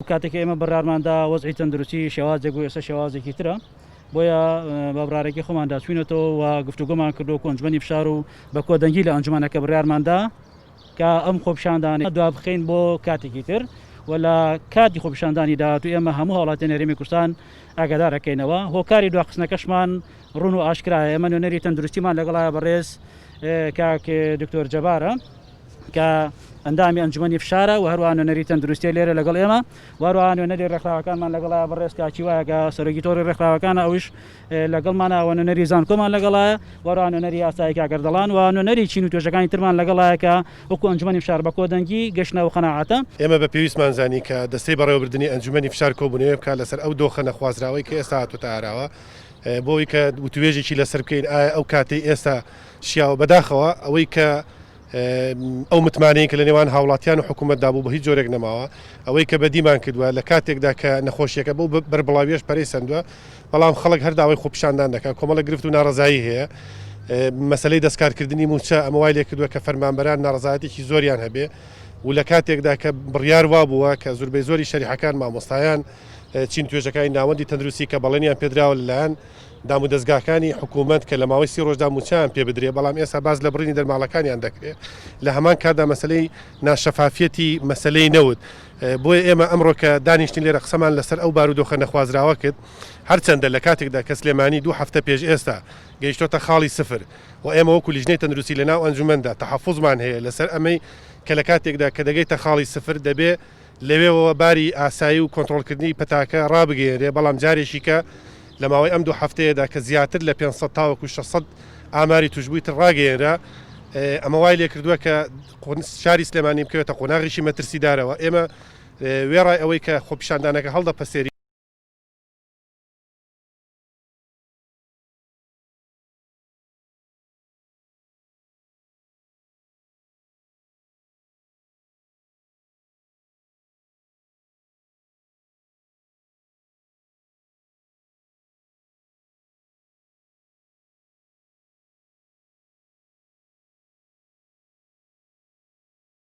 کاتێک ئێمە بەڕارماندا وەزعی تەندروستی شێوازێک بوو ئێستا شێوازێکی ترە بۆیە بەبرارێکی خۆماندا چوینەتەوە و گفتوگۆمان کردو کۆنجمەنی فشار و بە کۆدەنگی لە ئەنجومانەکە بڕیارماندا کە ئەم خۆپیشاندانی دوا بخەین بۆ کاتێکی تر و لە کاتی خۆپیشاندانی داهاتوو ئێمە هەموو هەوڵاتیان هەرێمی کوردستان ئاگادارەکەینەوە هۆکاری دواخستنەکەشمان ڕوون و ئاشکرایە ئێمە نوێنەری تەندروستیمان لەگەڵایە بەڕێز کاک دکتۆر جەبارە کە ئەندامی ئەنجومەنی فشارە و هەروە نوێنەری تەندروستی لێرە لەگەڵ ئێمە وهروە نوێنەری ڕێکخراوەکانمان لەگەڵایە بەڕێز کاکی وایە کە سەرۆکی تۆڕی ڕێکخراوەکانە ئەوش لەگەڵمانە و نوێنەری زانکۆمان لەگەڵایە وهروە نوێنەری ئاسایی کاگەردەڵان و نوێنەری چین و توێژەکانی ترمان لەگەڵایە کە وەکو ئەنجومەنی فشار بە کۆدەنگی گەشتنە و قەناعەتە. ئێمە بە پێویستمان زانی کە دەستەی بەڕێوەبردننی ئەنجومەنی فشار کۆبوونەوە بکات لەسەر ئەو دۆخە نەخوازراوەی کە ئێستا هاتووەتە ئاراوە بۆی کە وتوێژێکی لەسەر بکەین ئایا ئەو کاتەی ئێستا شیاوە بەداخەوە ئەوەی کە ئەو متمانەیە کە لە نێوان هاوڵاتیان و حکوومەتدا بوو بە هیچ جۆرێک نەماوە ئەوەی کە بەدیمان کردووە لە کاتێکدا کە نەخۆشیەکە بەو بەربڵاویش پەرەی سندووە بەڵام خەڵک هەرداوای خۆپیشاندان دەکات کۆمەڵە گرفت و ناڕزایی هەیە مەسلەی دەستکارکردنی موچە ئەمە وای لێ کردووە کە فەرمانبەران ناڕزایەتێکی زۆریان هەبێ و لە کاتێکدا کە بڕیار وا بووە کە زۆربەی زۆری شەریحەکان مامۆستایان چین توێژەکانی ناوەندی تەندروستی کە بەڵێنیان پێدراوە لەلایەن دام و دەستگاکانی حکوومەت کە لە ماوەی 30 ڕۆژدا موچیان پێ بدرێ بەڵام ئێستا باز لە بڕینی دەرماڵەکانیان دەکرێت لە هەمان کاتدا مەسلەی ناشەفافیەتی مەسلەی نەوت بۆیە ئێمە ئەمڕۆ کە دانیشتین لێرە قسەمان لەسەر ئەو بارودۆخە نەخوازراوە کرد هەرچەندە لە کاتێکدا کە سلێمانی 2 هەفتە پێش ئێستا گەیشتۆتە خاڵی سفر و ئێمە وەکو لیژنەی تەندروستی لەناو ئەنجومەندا تەحەفوزمان هەیە لەسەر ئەمەی کە لە کاتێکدا کە دەگەیتە خاڵی سفر دەبێ لەوێەوە باری ئاسایی و کۆنتڕۆڵکردنی پەتاکە ڕابگەێنرێ بەڵام جارێکی کە لە ماوەی ئەم 2 هەفتەیەدا کە زیاتر لە 500 تاوەکو 600 ئاماری توشببوویتر ڕاگەێنرا ئەمە وای لێ کردووە کە شاری سلێمانی بکەوێتە قۆناغیشی مەترسیدارەوە ئێمە وێڕای ئەوەی کە خۆپیشاندانەکە هەڵدەپەسێری